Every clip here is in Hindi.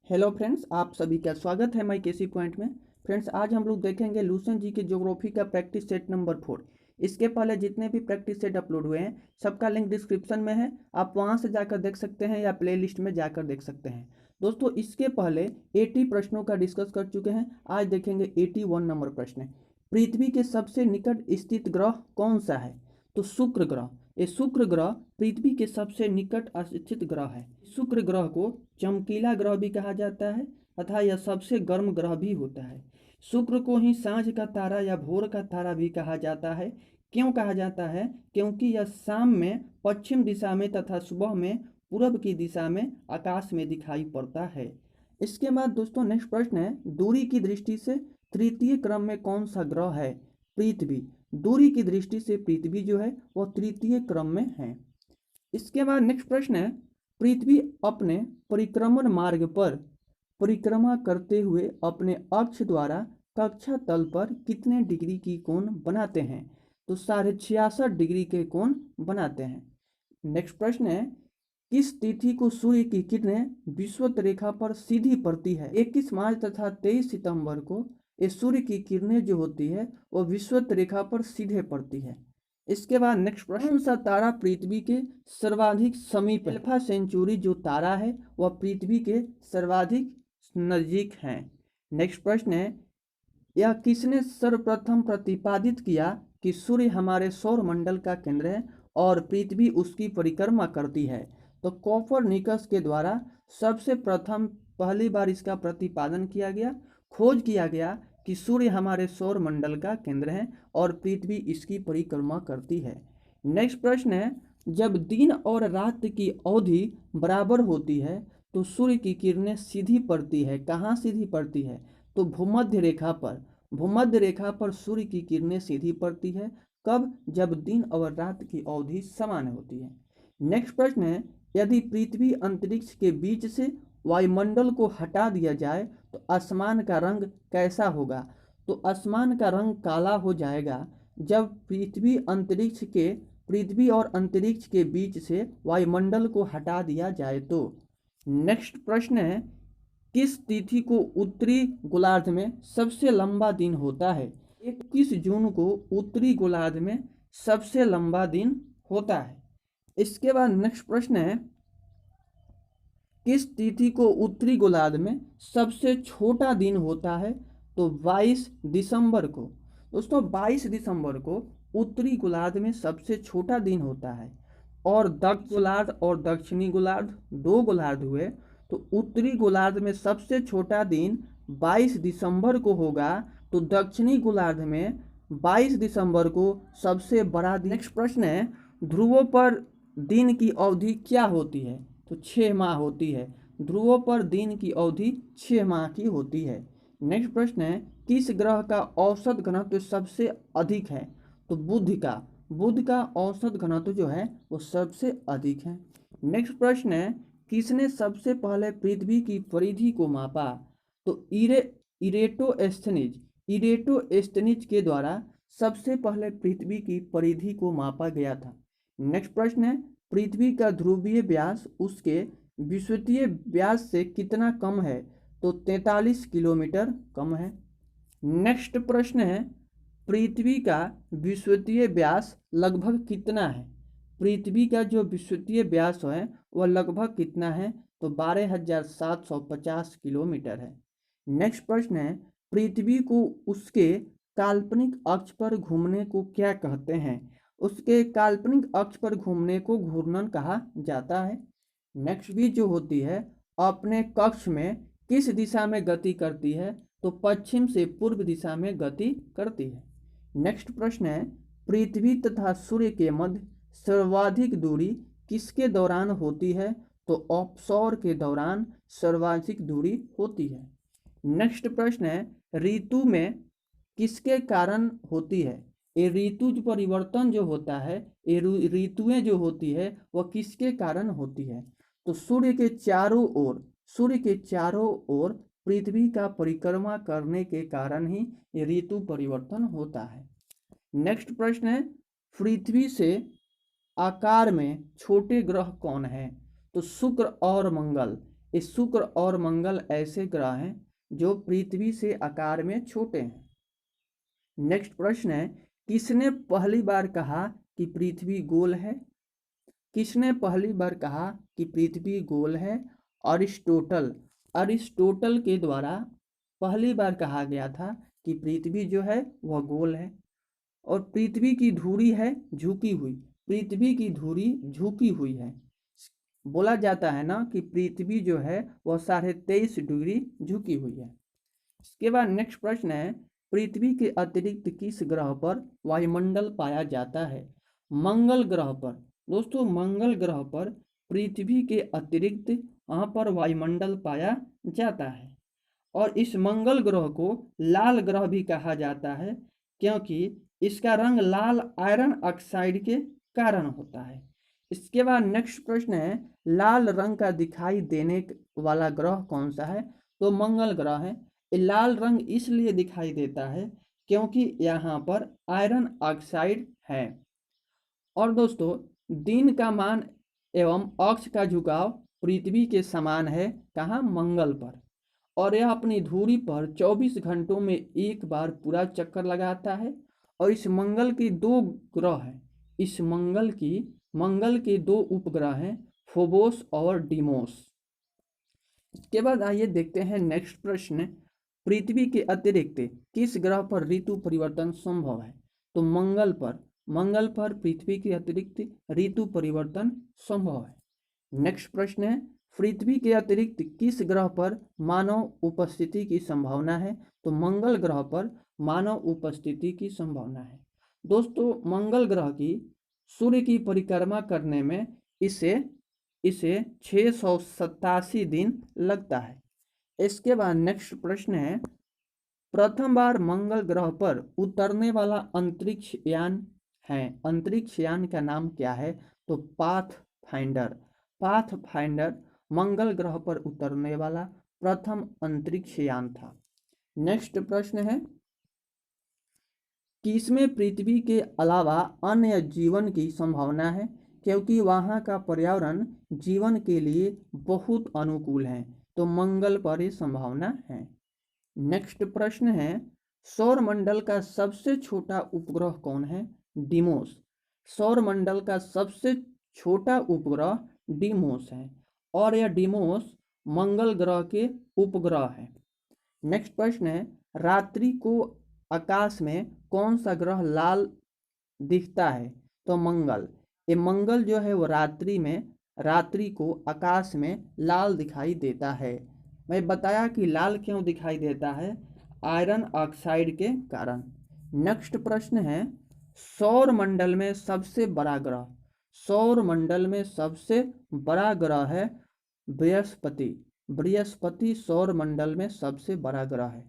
हेलो फ्रेंड्स, आप सभी का स्वागत है माई केसी पॉइंट में। फ्रेंड्स, आज हम लोग देखेंगे लूसेंट जी के ज्योग्राफी का प्रैक्टिस सेट नंबर 4। इसके पहले जितने भी प्रैक्टिस सेट अपलोड हुए हैं सबका लिंक डिस्क्रिप्शन में है, आप वहां से जाकर देख सकते हैं या प्लेलिस्ट में जाकर देख सकते हैं। दोस्तों, इसके पहले 80 प्रश्नों का डिस्कस कर चुके हैं। आज देखेंगे 81 नंबर प्रश्न। पृथ्वी के सबसे निकट स्थित ग्रह कौन सा है? तो शुक्र ग्रह। ये शुक्र ग्रह पृथ्वी के सबसे निकट स्थित ग्रह है। शुक्र ग्रह को चमकीला ग्रह भी कहा जाता है तथा यह सबसे गर्म ग्रह भी होता है। शुक्र को ही सांझ का तारा या भोर का तारा भी कहा जाता है। क्यों कहा जाता है? क्योंकि यह शाम में पश्चिम दिशा में तथा सुबह में पूरब की दिशा में आकाश में दिखाई पड़ता है। इसके बाद दोस्तों नेक्स्ट प्रश्न है, दूरी की दृष्टि से तृतीय क्रम में कौन सा ग्रह है? पृथ्वी। दूरी की दृष्टि से पृथ्वी जो है वह तृतीय क्रम में है। इसके बाद नेक्स्ट प्रश्न है, पृथ्वी अपने परिक्रमण मार्ग पर परिक्रमा करते हुए अपने अक्ष द्वारा कक्षा तल पर कितने डिग्री की कोण बनाते हैं? तो 66.5 डिग्री के कोण बनाते हैं। नेक्स्ट प्रश्न है, किस तिथि को सूर्य की किरणें विषुवत रेखा पर सीधी पड़ती है? 21 मार्च तथा 23 सितंबर को ये सूर्य की किरणें जो होती है वो विषुवत रेखा पर सीधे पड़ती है। इसके बाद नेक्स्ट प्रश्न, कौन सा तारा पृथ्वी के सर्वाधिक समीप है? अल्फा सेंचुरी जो तारा है वह पृथ्वी के सर्वाधिक नजदीक है। नेक्स्ट प्रश्न है, यह किसने सर्वप्रथम प्रतिपादित किया कि सूर्य हमारे सौर मंडल का केंद्र है और पृथ्वी उसकी परिक्रमा करती है? तो कोपरनिकस के द्वारा सबसे प्रथम पहली बार इसका प्रतिपादन किया गया, खोज किया गया कि सूर्य हमारे सौर मंडल का केंद्र है और पृथ्वी इसकी परिक्रमा करती है। नेक्स्ट प्रश्न है, जब दिन और रात की अवधि बराबर होती है तो सूर्य की किरणें सीधी पड़ती है। कहाँ सीधी पड़ती है? तो भूमध्य रेखा पर। भूमध्य रेखा पर सूर्य की किरणें सीधी पड़ती है। कब? जब दिन और रात की अवधि समान होती है। नेक्स्ट प्रश्न है, यदि पृथ्वी अंतरिक्ष के बीच से वायुमंडल को हटा दिया जाए तो आसमान का रंग कैसा होगा? तो आसमान का रंग काला हो जाएगा जब पृथ्वी और अंतरिक्ष के बीच से वायुमंडल को हटा दिया जाए तो। नेक्स्ट प्रश्न है, किस तिथि को उत्तरी गोलार्ध में सबसे लंबा दिन होता है? 21 जून को उत्तरी गोलार्ध में सबसे लंबा दिन होता है। इसके बाद नेक्स्ट प्रश्न है, किस तिथि को उत्तरी गोलार्ध में सबसे छोटा दिन होता है? तो 22 दिसंबर को। दोस्तों, 22 दिसंबर को उत्तरी गोलार्ध में सबसे छोटा दिन होता है। और दक्षिण गोलार्ध और दक्षिणी गोलार्ध दो गोलार्ध हुए, तो उत्तरी गोलार्ध में सबसे छोटा दिन 22 दिसंबर को होगा, तो दक्षिणी गोलार्ध में 22 दिसंबर को सबसे बड़ा दिन। नेक्स्ट प्रश्न है, ध्रुवों पर दिन की अवधि क्या होती है? तो 6 माह होती है। ध्रुवों पर दिन की अवधि 6 माह की होती है। नेक्स्ट प्रश्न है, किस ग्रह का औसत घनत्व सबसे अधिक है? तो बुध का औसत घनत्व जो है वो सबसे अधिक है। नेक्स्ट प्रश्न है, किसने सबसे पहले पृथ्वी की परिधि को मापा? तो इरेटोस्थनीज के द्वारा सबसे पहले पृथ्वी की परिधि को मापा गया था। नेक्स्ट प्रश्न है, पृथ्वी का ध्रुवीय व्यास उसके विषुवतीय व्यास से कितना कम है? तो 43 किलोमीटर कम है। नेक्स्ट प्रश्न है, पृथ्वी का विषुवतीय व्यास लगभग कितना है? पृथ्वी का जो विषुवतीय व्यास है वह लगभग कितना है? तो 12,750 किलोमीटर है। नेक्स्ट प्रश्न है, पृथ्वी को उसके काल्पनिक अक्ष पर घूमने को क्या कहते हैं? उसके काल्पनिक अक्ष पर घूमने को घूर्णन कहा जाता है। नेक्स्ट भी जो होती है, अपने कक्ष में किस दिशा में गति करती है? तो पश्चिम से पूर्व दिशा में गति करती है। नेक्स्ट प्रश्न है, पृथ्वी तथा सूर्य के मध्य सर्वाधिक दूरी किसके दौरान होती है? तो ऑफशोर के दौरान सर्वाधिक दूरी होती है। नेक्स्ट प्रश्न है, ऋतु में किसके कारण होती है? ये ऋतु परिवर्तन जो होता है, ये ऋतुएं जो होती है वह किसके कारण होती है? तो सूर्य के चारों ओर पृथ्वी का परिक्रमा करने के कारण ही ये ऋतु परिवर्तन होता है। नेक्स्ट प्रश्न है, पृथ्वी से आकार में छोटे ग्रह कौन है? तो शुक्र और मंगल इस शुक्र और मंगल ऐसे ग्रह हैं जो पृथ्वी से आकार में छोटे हैं। नेक्स्ट प्रश्न है, किसने पहली बार कहा कि पृथ्वी गोल है? किसने पहली बार कहा कि पृथ्वी गोल है? अरिस्टोटल। अरिस्टोटल के द्वारा पहली बार कहा गया था कि पृथ्वी जो है वह गोल है और पृथ्वी की धुरी है झुकी हुई। पृथ्वी की धुरी झुकी हुई है। बोला जाता है ना कि पृथ्वी जो है वह 23.5 डिग्री झुकी हुई है। इसके बाद नेक्स्ट प्रश्न है, पृथ्वी के अतिरिक्त किस ग्रह पर वायुमंडल पाया जाता है? मंगल ग्रह पर। दोस्तों मंगल ग्रह पर पृथ्वी के अतिरिक्त यहाँ पर वायुमंडल पाया जाता है और इस मंगल ग्रह को लाल ग्रह भी कहा जाता है क्योंकि इसका रंग लाल आयरन ऑक्साइड के कारण होता है। इसके बाद नेक्स्ट प्रश्न है, लाल रंग का दिखाई देने वाला ग्रह कौन सा है? तो मंगल ग्रह है। ये लाल रंग इसलिए दिखाई देता है क्योंकि यहाँ पर आयरन ऑक्साइड है। और दोस्तों दिन का मान एवं अक्ष का झुकाव पृथ्वी के समान है, कहाँ? मंगल पर। और यह अपनी धुरी पर 24 घंटों में एक बार पूरा चक्कर लगाता है। और इस मंगल की 2 ग्रह हैं। इस मंगल के 2 उपग्रह हैं, फोबोस और डीमोस। इसके बाद आइए देखते हैं नेक्स्ट प्रश्न, पृथ्वी के अतिरिक्त किस ग्रह पर ऋतु परिवर्तन संभव है? तो मंगल पर पृथ्वी के अतिरिक्त ऋतु परिवर्तन संभव है। नेक्स्ट प्रश्न है, पृथ्वी के अतिरिक्त किस ग्रह पर मानव उपस्थिति की संभावना है? तो मंगल ग्रह पर मानव उपस्थिति की संभावना है। दोस्तों मंगल ग्रह की सूर्य की परिक्रमा करने में इसे 687 दिन लगता है। इसके बाद नेक्स्ट प्रश्न है, प्रथम बार मंगल ग्रह पर उतरने वाला अंतरिक्ष यान है। अंतरिक्ष यान का नाम क्या है? तो पाथफाइंडर मंगल ग्रह पर उतरने वाला प्रथम अंतरिक्ष यान था। नेक्स्ट प्रश्न है, किसमें पृथ्वी के अलावा अन्य जीवन की संभावना है? क्योंकि वहाँ का पर्यावरण जीवन के लिए बहुत अनुकूल है। तो मंगल पर ही संभावना है। नेक्स्ट प्रश्न है, सौर मंडल का सबसे छोटा उपग्रह कौन है? डीमोस। सौर मंडल का सबसे छोटा उपग्रह डीमोस है और यह डीमोस मंगल ग्रह के उपग्रह है। नेक्स्ट प्रश्न है, रात्रि को आकाश में कौन सा ग्रह लाल दिखता है? तो मंगल। ये मंगल जो है वो रात्रि को आकाश में लाल दिखाई देता है। मैं बताया कि लाल क्यों दिखाई देता है, आयरन ऑक्साइड के कारण। नेक्स्ट प्रश्न है, सौर मंडल में सबसे बड़ा ग्रह। सौर मंडल में सबसे बड़ा ग्रह है बृहस्पति। बृहस्पति सौर मंडल में सबसे बड़ा ग्रह है।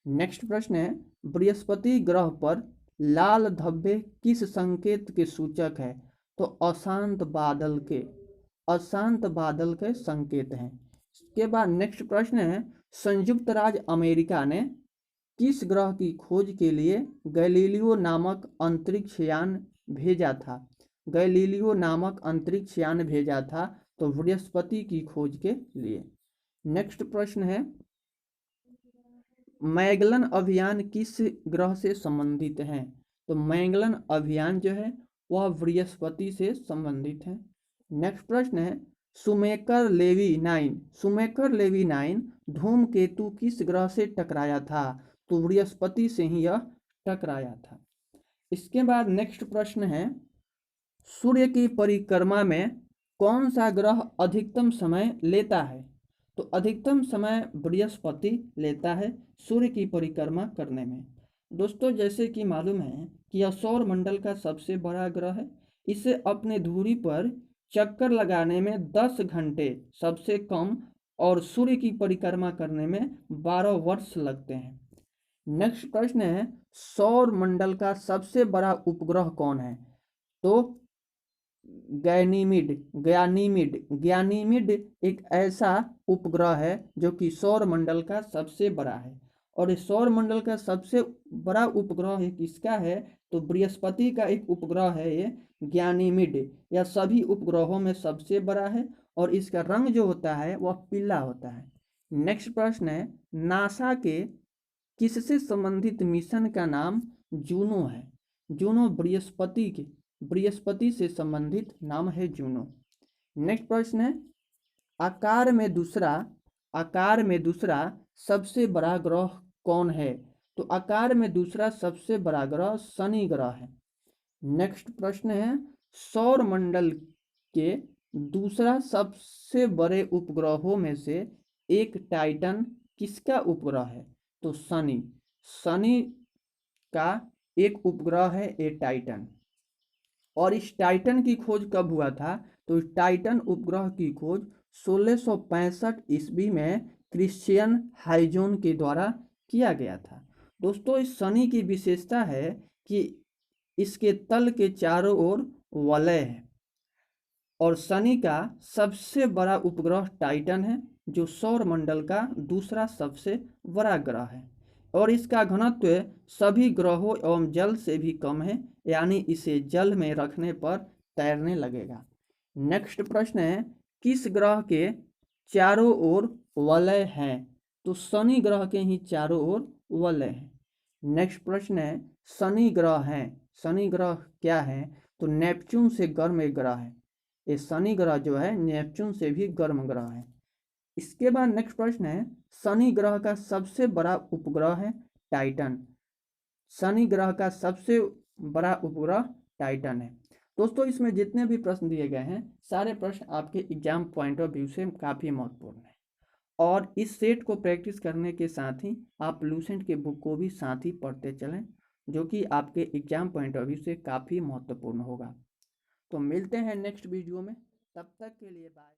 नेक्स्ट प्रश्न है, बृहस्पति ग्रह पर लाल धब्बे किस संकेत के सूचक है? तो अशांत बादल के संकेत हैं। इसके बाद नेक्स्ट प्रश्न है, संयुक्त राज्य अमेरिका ने किस ग्रह की खोज के लिए गैलीलियो नामक अंतरिक्ष यान भेजा था? गैलीलियो नामक अंतरिक्ष यान भेजा था तो बृहस्पति की खोज के लिए। नेक्स्ट प्रश्न है, मैगलन अभियान किस ग्रह से संबंधित है? तो मैगलन अभियान जो है वह बृहस्पति से संबंधित है। नेक्स्ट प्रश्न है, शुमेकर लेवी 9 धूमकेतु किस ग्रह से टकराया था? तो बृहस्पति से ही यह टकराया था। इसके बाद नेक्स्ट प्रश्न है, सूर्य की परिक्रमा में कौन सा ग्रह अधिकतम समय लेता है? तो अधिकतम समय बृहस्पति लेता है सूर्य की परिक्रमा करने में। दोस्तों जैसे कि मालूम है कि यह सौर मंडल का सबसे बड़ा ग्रह है। इसे अपने धुरी पर चक्कर लगाने में 10 घंटे सबसे कम और सूर्य की परिक्रमा करने में 12 वर्ष लगते हैं। नेक्स्ट प्रश्न है, सौर मंडल का सबसे बड़ा उपग्रह कौन है? तो गयानीमिड एक ऐसा उपग्रह है जो कि सौर मंडल का सबसे बड़ा है। और इस सौर मंडल का सबसे बड़ा उपग्रह किसका है? तो बृहस्पति का एक उपग्रह है ये गयानीमिड। यह सभी उपग्रहों में सबसे बड़ा है और इसका रंग जो होता है वह पीला होता है। नेक्स्ट प्रश्न है, नासा के किससे संबंधित मिशन का नाम जूनो है? जूनो बृहस्पति से संबंधित नाम है जूनो। नेक्स्ट प्रश्न है, आकार में दूसरा सबसे बड़ा ग्रह कौन है? तो आकार में दूसरा सबसे बड़ा ग्रह शनि ग्रह है। नेक्स्ट प्रश्न है, सौर मंडल के दूसरा सबसे बड़े उपग्रहों में से एक टाइटन किसका उपग्रह है? तो शनि का एक उपग्रह है ये टाइटन। और इस टाइटन की खोज कब हुआ था? तो इस टाइटन उपग्रह की खोज 1665 ईस्वी में क्रिश्चियन हाइजोन के द्वारा किया गया था। दोस्तों, इस शनि की विशेषता है कि इसके तल के चारों ओर वलय है और शनि का सबसे बड़ा उपग्रह टाइटन है जो सौर मंडल का दूसरा सबसे बड़ा ग्रह है और इसका घनत्व सभी ग्रहों एवं जल से भी कम है, यानी इसे जल में रखने पर तैरने लगेगा। नेक्स्ट प्रश्न है, किस ग्रह के चारों ओर वलय है? तो शनि ग्रह के ही चारों ओर वलय है। नेक्स्ट प्रश्न है, शनि ग्रह क्या है? तो नेपच्यून से गर्म एक ग्रह है। ये शनि ग्रह जो है नेपच्यून से भी गर्म ग्रह है। इसके बाद नेक्स्ट प्रश्न है, शनि ग्रह का सबसे बड़ा उपग्रह है टाइटन। शनि ग्रह का सबसे बड़ा उपग्रह टाइटन है। दोस्तों, इसमें जितने भी प्रश्न दिए गए हैं सारे प्रश्न आपके एग्जाम पॉइंट ऑफ व्यू से काफ़ी महत्वपूर्ण है और इस सेट को प्रैक्टिस करने के साथ ही आप लूसेंट के बुक को भी साथ ही पढ़ते चलें, जो कि आपके एग्जाम पॉइंट ऑफ व्यू से काफ़ी महत्वपूर्ण होगा। तो मिलते हैं नेक्स्ट वीडियो में, तब तक के लिए बाय।